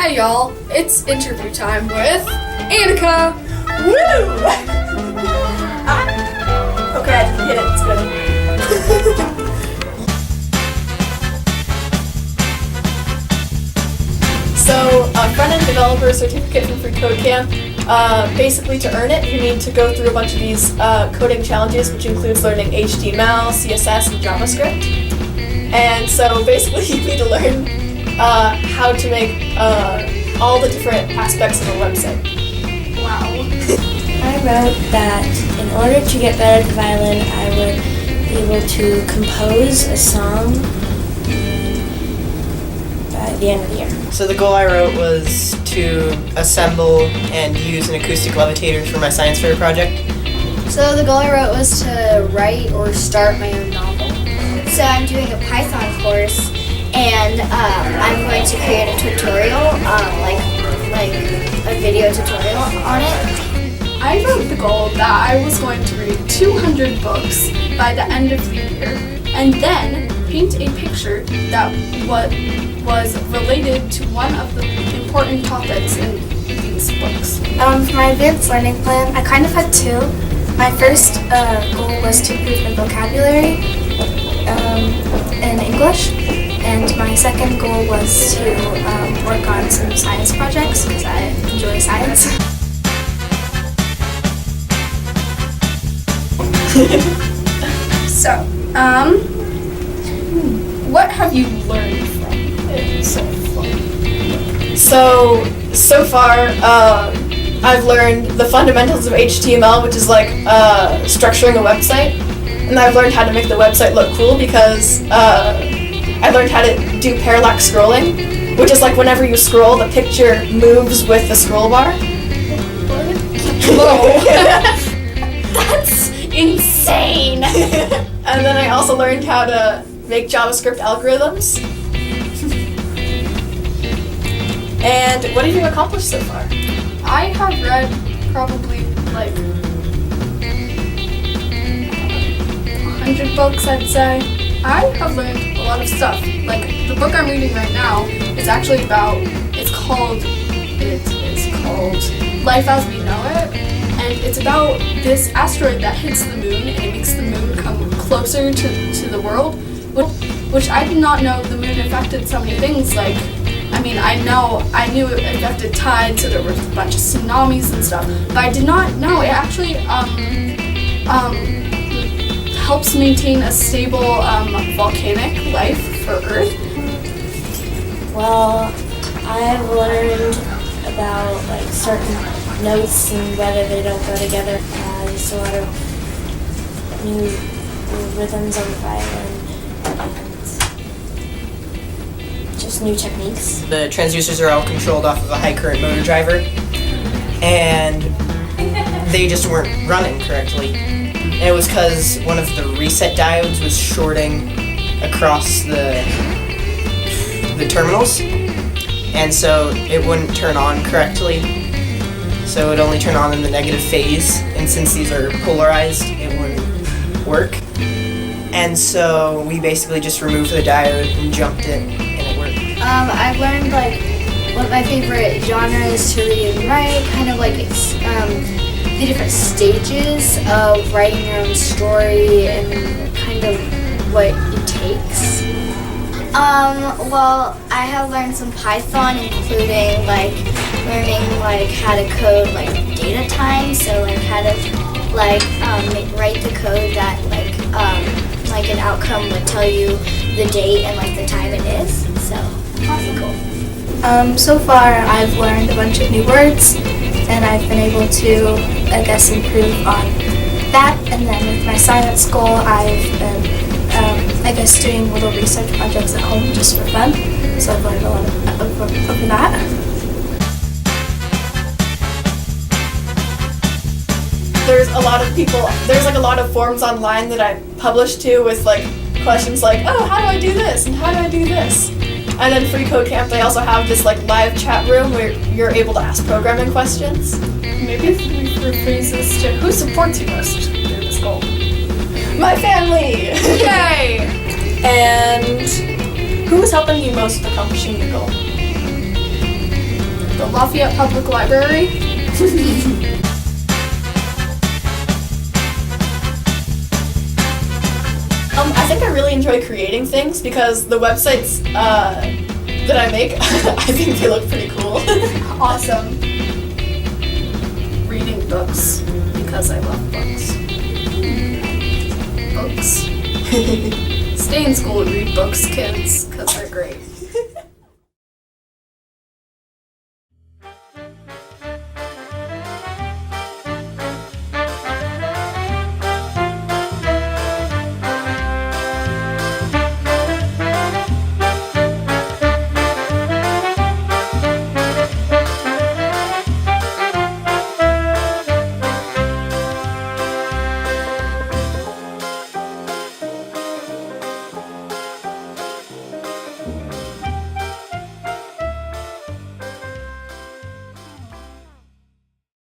Hey y'all, it's interview time with Annaka. Woo! Okay, I didn't hit it. It's good. So, a front-end developer certificate from Free Code Camp. Basically, to earn it, you need to go through a bunch of these coding challenges, which includes learning HTML, CSS, and JavaScript. And so, basically, you need to learn how to make all the different aspects of a website. Wow. I wrote that in order to get better at the violin, I would be able to compose a song by the end of the year. So the goal I wrote was to assemble and use an acoustic levitator for my science fair project. So the goal I wrote was to write or start my own novel. So I'm doing a Python course, and I'm going to create a tutorial, like a video tutorial on it. I wrote the goal that I was going to read 200 books by the end of the year, and then paint a picture that was related to one of the important topics in these books. For my advanced learning plan, I kind of had two. My first goal was to improve my vocabulary in English, and my second goal was to work on some science projects because I enjoy science. So, what have you learned from it so far? So far, I've learned the fundamentals of HTML, which is like structuring a website. And I've learned how to make the website look cool because I learned how to do parallax scrolling, which is like whenever you scroll, the picture moves with the scroll bar. Whoa. That's insane! And then I also learned how to make JavaScript algorithms. And what have you accomplished so far? I have read probably like 100 books, I'd say. I have learned a lot of stuff. Like the book I'm reading right now is actually about, it's called Life as We Know It. And it's about this asteroid that hits the moon and it makes the moon come closer to the world, which I did not know the moon affected so many things. Like, I mean, I knew it affected tides, so there were a bunch of tsunamis and stuff, but I did not know it actually helps maintain a stable volcanic life for Earth. Well, I've learned about like certain notes and whether they don't go together. There's a lot of new rhythms on the violin and just new techniques. The transducers are all controlled off of a high current motor driver, and they just weren't running correctly. And it was because one of the reset diodes was shorting across the terminals, and so it wouldn't turn on correctly. So it would only turn on in the negative phase, and since these are polarized, it wouldn't work. And so we basically just removed the diode and jumped it, and it worked. I've learned like what my favorite genre is to read and write, kind of like the different stages of writing your own story and kind of what it takes. Well, I have learned some Python, including like learning like how to code like data time, so like how to like write the code that like an outcome would tell you the date and like the time it is. So awesome, cool. So far, I've learned a bunch of new words, and I've been able to, I guess, improve on that. And then with my science goal, I've been, I guess, doing little research projects at home just for fun. So I've learned a lot of that. There's a lot of people, there's like a lot of forums online that I publish to with like questions like, oh, how do I do this? And how do I do this? And then Free Code Camp, they also have this like live chat room where you're able to ask programming questions. Maybe if we rephrase this to, who supports you most in this goal? My family! Yay! And who was helping you most with accomplishing your goal? Lafayette Public Library. I think I really enjoy creating things because the websites that I make, I think they look pretty cool. Awesome. Reading books because I love books. Books. Stay in school and read books, kids, because they're great.